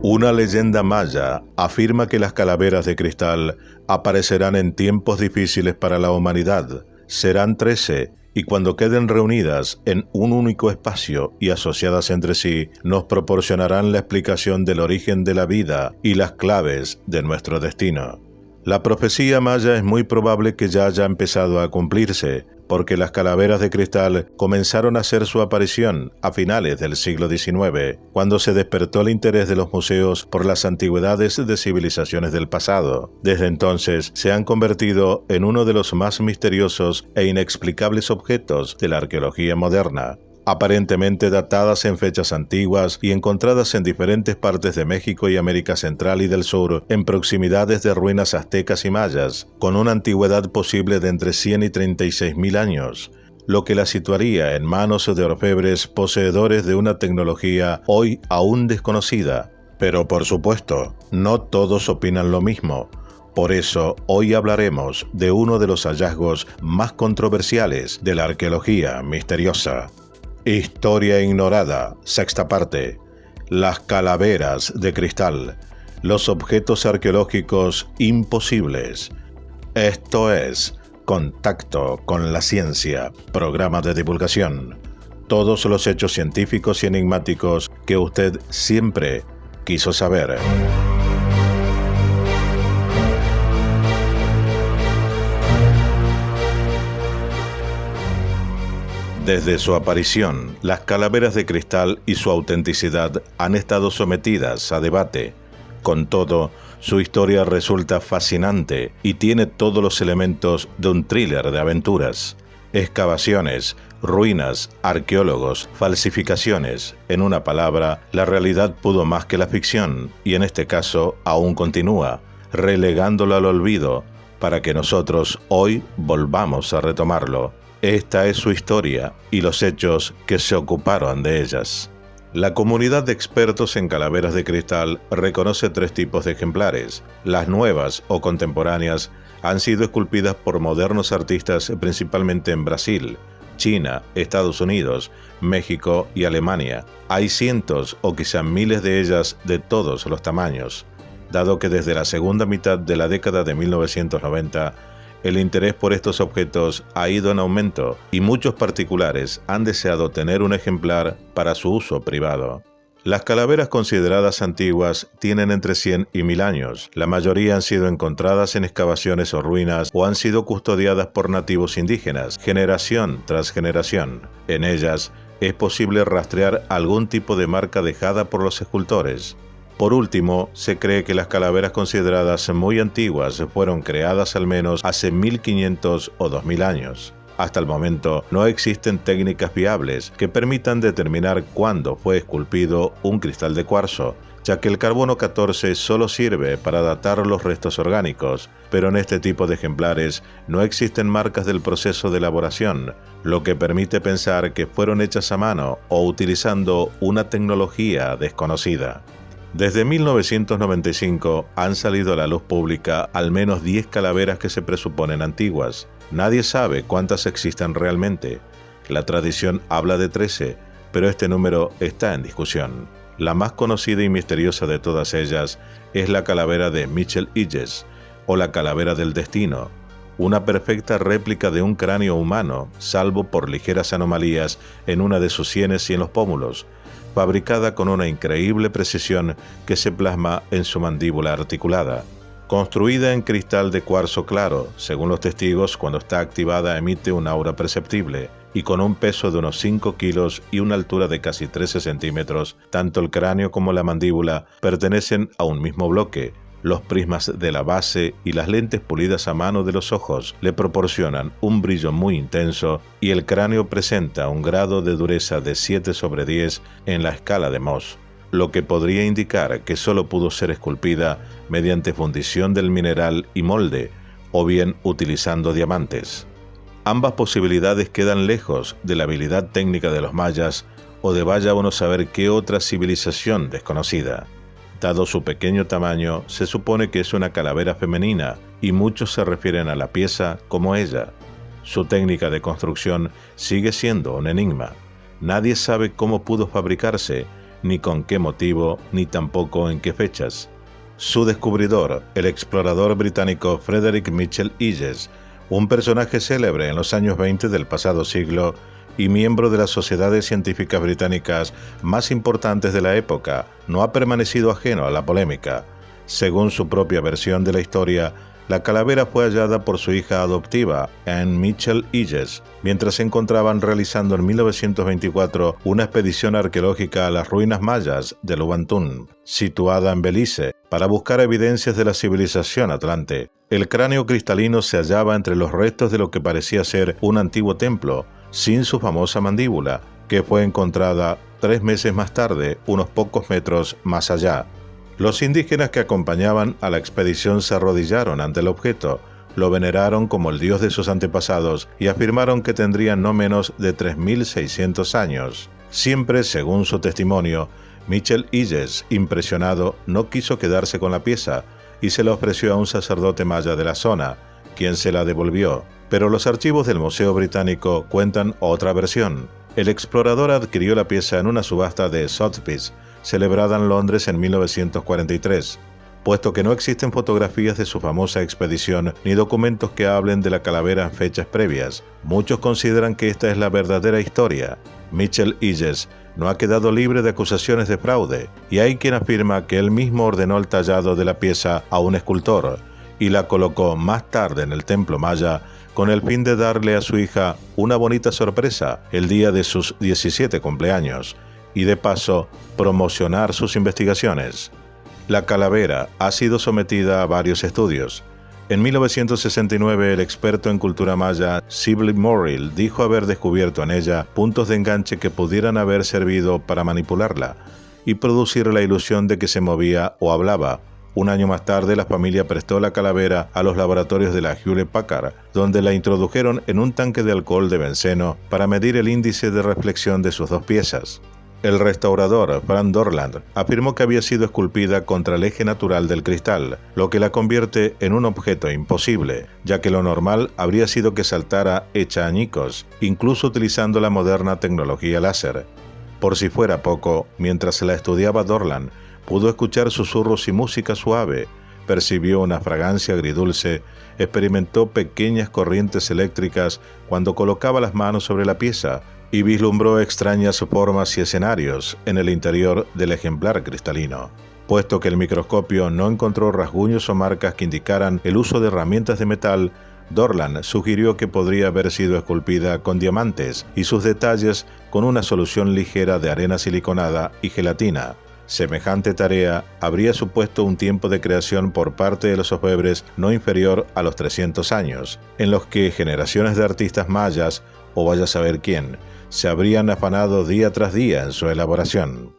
Una leyenda maya afirma que las calaveras de cristal aparecerán en tiempos difíciles para la humanidad. Serán 13 y cuando queden reunidas en un único espacio y asociadas entre sí, nos proporcionarán la explicación del origen de la vida y las claves de nuestro destino. La profecía maya es muy probable que ya haya empezado a cumplirse, porque las calaveras de cristal comenzaron a hacer su aparición a finales del siglo XIX, cuando se despertó el interés de los museos por las antigüedades de civilizaciones del pasado. Desde entonces se han convertido en uno de los más misteriosos e inexplicables objetos de la arqueología moderna. Aparentemente datadas en fechas antiguas y encontradas en diferentes partes de México y América Central y del Sur, en proximidades de ruinas aztecas y mayas, con una antigüedad posible de entre 100 y 36.000 años, lo que la situaría en manos de orfebres poseedores de una tecnología hoy aún desconocida. Pero por supuesto, no todos opinan lo mismo. Por eso, hoy hablaremos de uno de los hallazgos más controversiales de la arqueología misteriosa. Historia ignorada, sexta parte. Las calaveras de cristal. Los objetos arqueológicos imposibles. Esto es Contacto con la Ciencia, programa de divulgación. Todos los hechos científicos y enigmáticos que usted siempre quiso saber. Desde su aparición, las calaveras de cristal y su autenticidad han estado sometidas a debate. Con todo, su historia resulta fascinante y tiene todos los elementos de un thriller de aventuras. Excavaciones, ruinas, arqueólogos, falsificaciones. En una palabra, la realidad pudo más que la ficción, y en este caso aún continúa, relegándolo al olvido, para que nosotros hoy volvamos a retomarlo. Esta es su historia y los hechos que se ocuparon de ellas. La comunidad de expertos en calaveras de cristal reconoce 3 tipos de ejemplares. Las nuevas o contemporáneas han sido esculpidas por modernos artistas principalmente en Brasil, China, Estados Unidos, México y Alemania. Hay cientos o quizá miles de ellas de todos los tamaños, dado que desde la segunda mitad de la década de 1990 el interés por estos objetos ha ido en aumento y muchos particulares han deseado tener un ejemplar para su uso privado. Las calaveras consideradas antiguas tienen entre 100 y 1000 años. La mayoría han sido encontradas en excavaciones o ruinas o han sido custodiadas por nativos indígenas, generación tras generación. En ellas es posible rastrear algún tipo de marca dejada por los escultores. Por último, se cree que las calaveras consideradas muy antiguas fueron creadas al menos hace 1500 o 2000 años. Hasta el momento no existen técnicas viables que permitan determinar cuándo fue esculpido un cristal de cuarzo, ya que el carbono 14 solo sirve para datar los restos orgánicos, pero en este tipo de ejemplares no existen marcas del proceso de elaboración, lo que permite pensar que fueron hechas a mano o utilizando una tecnología desconocida. Desde 1995 han salido a la luz pública al menos 10 calaveras que se presuponen antiguas. Nadie sabe cuántas existen realmente. La tradición habla de 13, pero este número está en discusión. La más conocida y misteriosa de todas ellas es la calavera de Michel Illes, o la calavera del destino, una perfecta réplica de un cráneo humano, salvo por ligeras anomalías en una de sus sienes y en los pómulos, fabricada con una increíble precisión que se plasma en su mandíbula articulada. Construida en cristal de cuarzo claro, según los testigos, cuando está activada emite un aura perceptible, y con un peso de unos 5 kilos y una altura de casi 13 centímetros, tanto el cráneo como la mandíbula pertenecen a un mismo bloque. Los prismas de la base y las lentes pulidas a mano de los ojos le proporcionan un brillo muy intenso y el cráneo presenta un grado de dureza de 7/10 en la escala de Mohs, lo que podría indicar que solo pudo ser esculpida mediante fundición del mineral y molde, o bien utilizando diamantes. Ambas posibilidades quedan lejos de la habilidad técnica de los mayas o de vaya uno a saber qué otra civilización desconocida. Dado su pequeño tamaño, se supone que es una calavera femenina y muchos se refieren a la pieza como ella. Su técnica de construcción sigue siendo un enigma. Nadie sabe cómo pudo fabricarse, ni con qué motivo, ni tampoco en qué fechas. Su descubridor, el explorador británico Frederick Mitchell Hughes, un personaje célebre en los años 20 del pasado siglo y miembro de las sociedades científicas británicas más importantes de la época, no ha permanecido ajeno a la polémica. Según su propia versión de la historia, la calavera fue hallada por su hija adoptiva, Anne Mitchell Hughes, mientras se encontraban realizando en 1924 una expedición arqueológica a las ruinas mayas de Lubantún, situada en Belice, para buscar evidencias de la civilización atlante. El cráneo cristalino se hallaba entre los restos de lo que parecía ser un antiguo templo, sin su famosa mandíbula, que fue encontrada 3 meses más tarde, unos pocos metros más allá. Los indígenas que acompañaban a la expedición se arrodillaron ante el objeto, lo veneraron como el dios de sus antepasados y afirmaron que tendría no menos de 3.600 años. Siempre, según su testimonio, Mitchell Hughes, impresionado, no quiso quedarse con la pieza y se la ofreció a un sacerdote maya de la zona, quien se la devolvió. Pero los archivos del Museo Británico cuentan otra versión. El explorador adquirió la pieza en una subasta de Sotheby's, celebrada en Londres en 1943, puesto que no existen fotografías de su famosa expedición ni documentos que hablen de la calavera en fechas previas. Muchos consideran que esta es la verdadera historia. Mitchell Hughes no ha quedado libre de acusaciones de fraude, y hay quien afirma que él mismo ordenó el tallado de la pieza a un escultor y la colocó más tarde en el templo maya con el fin de darle a su hija una bonita sorpresa el día de sus 17 cumpleaños, y de paso promocionar sus investigaciones. La calavera ha sido sometida a varios estudios. En 1969, el experto en cultura maya Sibley Morrill dijo haber descubierto en ella puntos de enganche que pudieran haber servido para manipularla y producir la ilusión de que se movía o hablaba. Un año más tarde, la familia prestó la calavera a los laboratorios de la Hewlett-Packard, donde la introdujeron en un tanque de alcohol de benceno para medir el índice de reflexión de sus dos piezas. El restaurador Frank Dorland afirmó que había sido esculpida contra el eje natural del cristal, lo que la convierte en un objeto imposible, ya que lo normal habría sido que saltara hecha añicos, incluso utilizando la moderna tecnología láser. Por si fuera poco, mientras se la estudiaba Dorland, pudo escuchar susurros y música suave, percibió una fragancia agridulce, experimentó pequeñas corrientes eléctricas cuando colocaba las manos sobre la pieza, y vislumbró extrañas formas y escenarios en el interior del ejemplar cristalino. Puesto que el microscopio no encontró rasguños o marcas que indicaran el uso de herramientas de metal, Dorland sugirió que podría haber sido esculpida con diamantes y sus detalles con una solución ligera de arena siliconada y gelatina. Semejante tarea habría supuesto un tiempo de creación por parte de los orfebres no inferior a los 300 años, en los que generaciones de artistas mayas, o vaya a saber quién, se habrían afanado día tras día en su elaboración.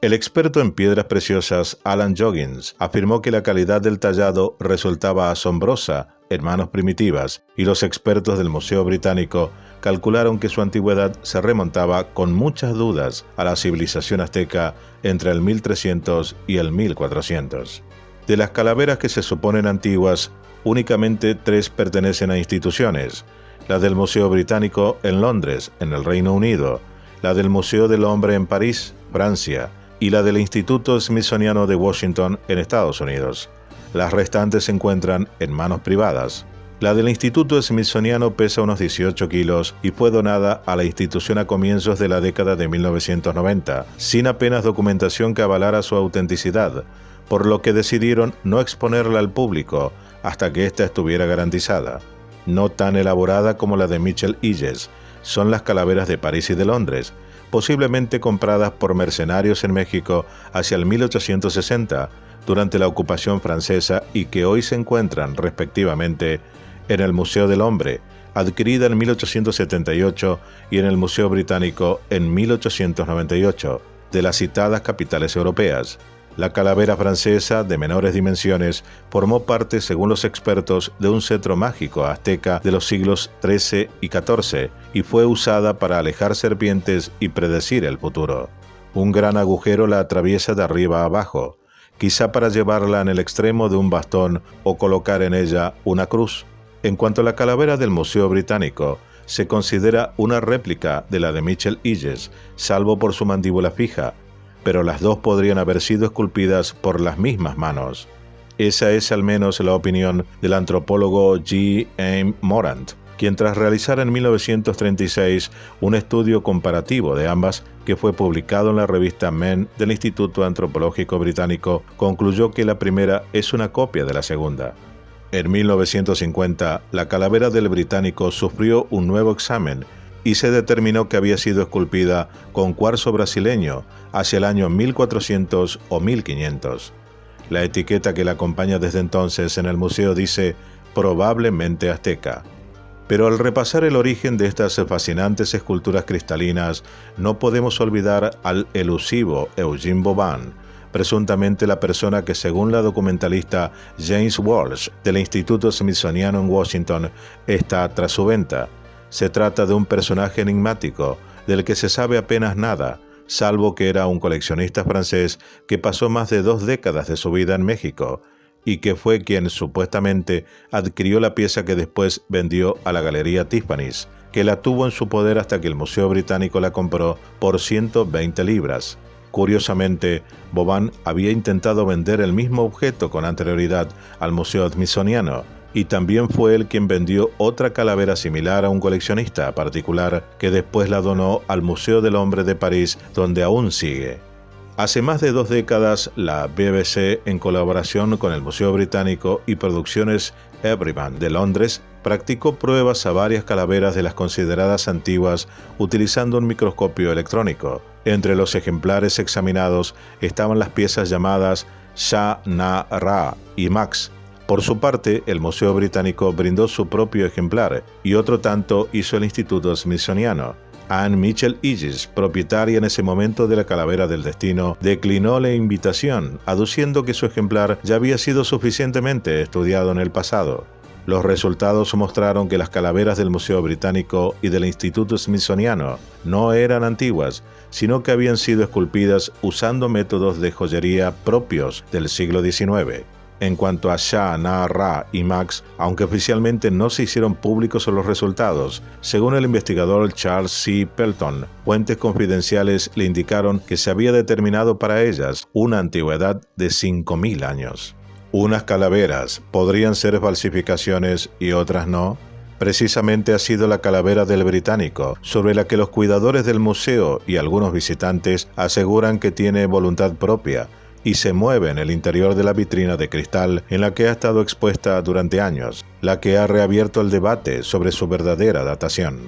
El experto en piedras preciosas Alan Joggins afirmó que la calidad del tallado resultaba asombrosa en manos primitivas, y los expertos del Museo Británico calcularon que su antigüedad se remontaba con muchas dudas a la civilización azteca entre el 1300 y el 1400. De las calaveras que se suponen antiguas, únicamente 3 pertenecen a instituciones: la del Museo Británico en Londres, en el Reino Unido, la del Museo del Hombre en París, Francia, y la del Instituto Smithsoniano de Washington en Estados Unidos. Las restantes se encuentran en manos privadas. La del Instituto Smithsoniano pesa unos 18 kilos y fue donada a la institución a comienzos de la década de 1990, sin apenas documentación que avalara su autenticidad, por lo que decidieron no exponerla al público hasta que ésta estuviera garantizada. No tan elaborada como la de Mitchell Hughes son las calaveras de París y de Londres, posiblemente compradas por mercenarios en México hacia el 1860, durante la ocupación francesa, y que hoy se encuentran, respectivamente, en el Museo del Hombre, adquirida en 1878, y en el Museo Británico en 1898, de las citadas capitales europeas. La calavera francesa, de menores dimensiones, formó parte, según los expertos, de un cetro mágico azteca de los siglos XIII y XIV, y fue usada para alejar serpientes y predecir el futuro. Un gran agujero la atraviesa de arriba a abajo, quizá para llevarla en el extremo de un bastón o colocar en ella una cruz. En cuanto a la calavera del Museo Británico, se considera una réplica de la de Mitchell Hughes, salvo por su mandíbula fija. pero las dos podrían haber sido esculpidas por las mismas manos. Esa es al menos la opinión del antropólogo G. M. Morant, quien tras realizar en 1936 un estudio comparativo de ambas que fue publicado en la revista Men del Instituto Antropológico Británico, concluyó que la primera es una copia de la segunda. En 1950, la calavera del británico sufrió un nuevo examen y se determinó que había sido esculpida con cuarzo brasileño hacia el año 1400 o 1500. La etiqueta que la acompaña desde entonces en el museo dice probablemente azteca. Pero al repasar el origen de estas fascinantes esculturas cristalinas, no podemos olvidar al elusivo Eugene Boban, presuntamente la persona que, según la documentalista James Walsh del Instituto Smithsoniano en Washington, está tras su venta. Se trata de un personaje enigmático, del que se sabe apenas nada, salvo que era un coleccionista francés que pasó más de 2 décadas de su vida en México, y que fue quien supuestamente adquirió la pieza que después vendió a la Galería Tiffany's, que la tuvo en su poder hasta que el Museo Británico la compró por 120 libras. Curiosamente, Boban había intentado vender el mismo objeto con anterioridad al Museo Smithsoniano, y también fue él quien vendió otra calavera similar a un coleccionista particular que después la donó al Museo del Hombre de París, donde aún sigue. Hace más de 2 décadas, la BBC, en colaboración con el Museo Británico y Producciones Everyman de Londres, practicó pruebas a varias calaveras de las consideradas antiguas utilizando un microscopio electrónico. Entre los ejemplares examinados estaban las piezas llamadas Sha-Na-Ra y Max. Por su parte, el Museo Británico brindó su propio ejemplar y otro tanto hizo el Instituto Smithsoniano. Anne Mitchell Eges, propietaria en ese momento de la calavera del destino, declinó la invitación, aduciendo que su ejemplar ya había sido suficientemente estudiado en el pasado. Los resultados mostraron que las calaveras del Museo Británico y del Instituto Smithsoniano no eran antiguas, sino que habían sido esculpidas usando métodos de joyería propios del siglo XIX. En cuanto a Sha-Na-Ra y Max, aunque oficialmente no se hicieron públicos los resultados, según el investigador Charles C. Pelton, fuentes confidenciales le indicaron que se había determinado para ellas una antigüedad de 5.000 años. Unas calaveras podrían ser falsificaciones y otras no. Precisamente ha sido la calavera del británico, sobre la que los cuidadores del museo y algunos visitantes aseguran que tiene voluntad propia, y se mueve en el interior de la vitrina de cristal en la que ha estado expuesta durante años, la que ha reabierto el debate sobre su verdadera datación.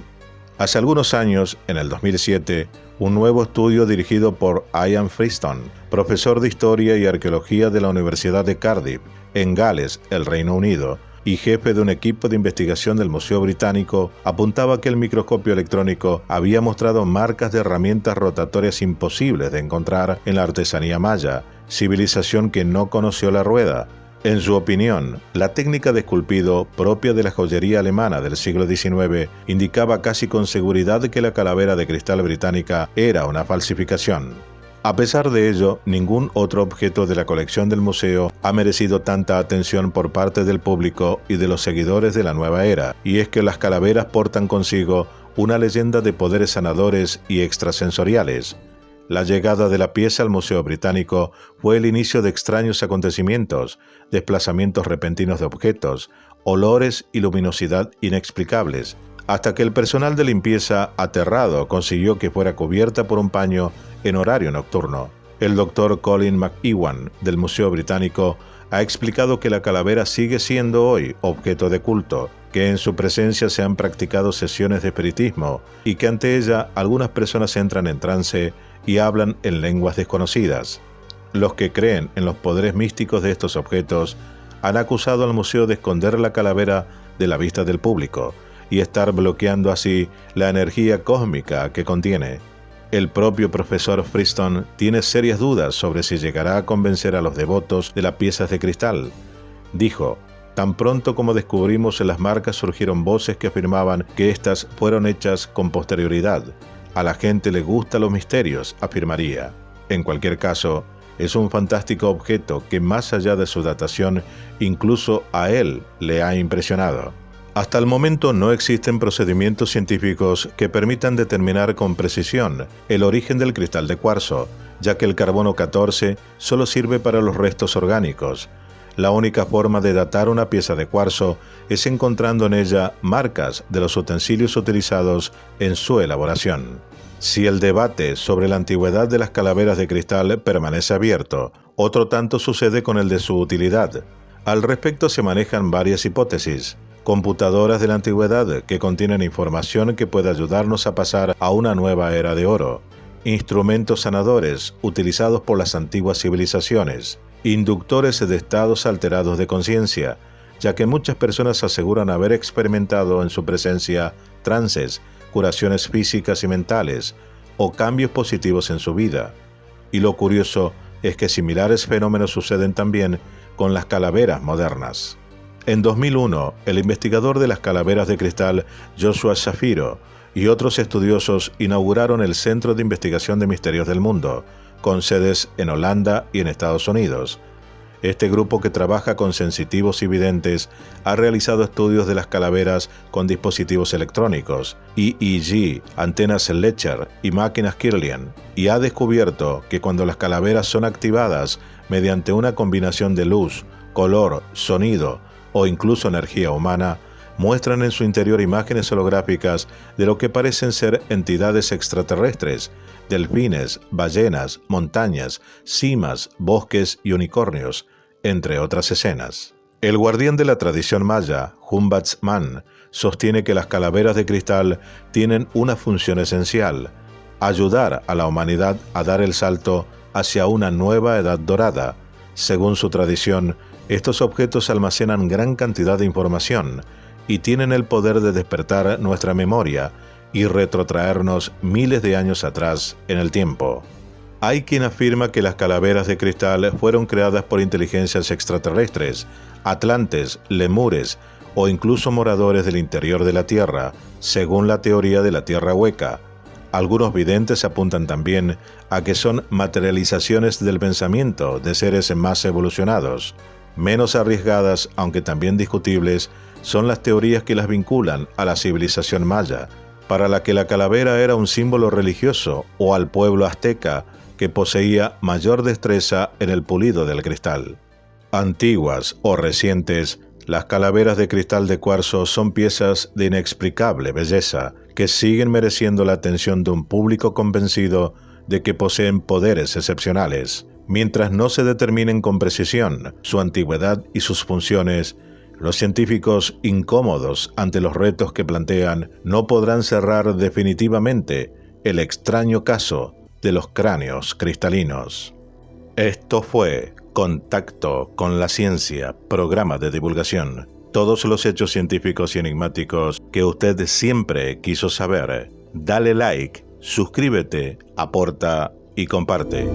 Hace algunos años, en el 2007, un nuevo estudio dirigido por Ian Freestone, profesor de Historia y Arqueología de la Universidad de Cardiff, en Gales, el Reino Unido, y jefe de un equipo de investigación del Museo Británico, apuntaba que el microscopio electrónico había mostrado marcas de herramientas rotatorias imposibles de encontrar en la artesanía maya, civilización que no conoció la rueda. En su opinión, la técnica de esculpido propia de la joyería alemana del siglo XIX indicaba casi con seguridad que la calavera de cristal británica era una falsificación. A pesar de ello, ningún otro objeto de la colección del museo ha merecido tanta atención por parte del público y de los seguidores de la nueva era, y es que las calaveras portan consigo una leyenda de poderes sanadores y extrasensoriales. La llegada de la pieza al Museo Británico fue el inicio de extraños acontecimientos, desplazamientos repentinos de objetos, olores y luminosidad inexplicables, hasta que el personal de limpieza, aterrado, consiguió que fuera cubierta por un paño en horario nocturno. El doctor Colin McEwan, del Museo Británico, ha explicado que la calavera sigue siendo hoy objeto de culto, que en su presencia se han practicado sesiones de espiritismo y que ante ella algunas personas entran en trance y hablan en lenguas desconocidas. Los que creen en los poderes místicos de estos objetos han acusado al museo de esconder la calavera de la vista del público y estar bloqueando así la energía cósmica que contiene. El propio profesor Freestone tiene serias dudas sobre si llegará a convencer a los devotos de las piezas de cristal. Dijo: tan pronto como descubrimos las marcas surgieron voces que afirmaban que éstas fueron hechas con posterioridad. A la gente le gustan los misterios, afirmaría. En cualquier caso, es un fantástico objeto que más allá de su datación, incluso a él le ha impresionado. Hasta el momento no existen procedimientos científicos que permitan determinar con precisión el origen del cristal de cuarzo, ya que el carbono 14 solo sirve para los restos orgánicos. La única forma de datar una pieza de cuarzo es encontrando en ella marcas de los utensilios utilizados en su elaboración. Si el debate sobre la antigüedad de las calaveras de cristal permanece abierto, otro tanto sucede con el de su utilidad. Al respecto se manejan varias hipótesis. Computadoras de la antigüedad que contienen información que puede ayudarnos a pasar a una nueva era de oro. Instrumentos sanadores utilizados por las antiguas civilizaciones. Inductores de estados alterados de conciencia, ya que muchas personas aseguran haber experimentado en su presencia trances, curaciones físicas y mentales, o cambios positivos en su vida. Y lo curioso es que similares fenómenos suceden también con las calaveras modernas. En 2001, el investigador de las calaveras de cristal, Joshua Shapiro, y otros estudiosos inauguraron el Centro de Investigación de Misterios del Mundo, con sedes en Holanda y en Estados Unidos. Este grupo, que trabaja con sensitivos y videntes, ha realizado estudios de las calaveras con dispositivos electrónicos, EEG, antenas Lecher y máquinas Kirlian, y ha descubierto que cuando las calaveras son activadas mediante una combinación de luz, color, sonido o incluso energía humana, muestran en su interior imágenes holográficas de lo que parecen ser entidades extraterrestres, delfines, ballenas, montañas, cimas, bosques y unicornios, entre otras escenas. El guardián de la tradición maya, Humbats Man, sostiene que las calaveras de cristal tienen una función esencial: ayudar a la humanidad a dar el salto hacia una nueva edad dorada. Según su tradición, estos objetos almacenan gran cantidad de información y tienen el poder de despertar nuestra memoria y retrotraernos miles de años atrás en el tiempo. Hay quien afirma que las calaveras de cristal fueron creadas por inteligencias extraterrestres, atlantes, lemures o incluso moradores del interior de la Tierra, según la teoría de la Tierra hueca. Algunos videntes apuntan también a que son materializaciones del pensamiento de seres más evolucionados. Menos arriesgadas, aunque también discutibles, son las teorías que las vinculan a la civilización maya, para la que la calavera era un símbolo religioso, o al pueblo azteca, que poseía mayor destreza en el pulido del cristal. Antiguas o recientes, las calaveras de cristal de cuarzo son piezas de inexplicable belleza, que siguen mereciendo la atención de un público convencido de que poseen poderes excepcionales. Mientras no se determinen con precisión su antigüedad y sus funciones, los científicos, incómodos ante los retos que plantean, no podrán cerrar definitivamente el extraño caso de los cráneos cristalinos. Esto fue Contacto con la Ciencia, programa de divulgación. Todos los hechos científicos y enigmáticos que usted siempre quiso saber. Dale like, suscríbete, aporta y comparte.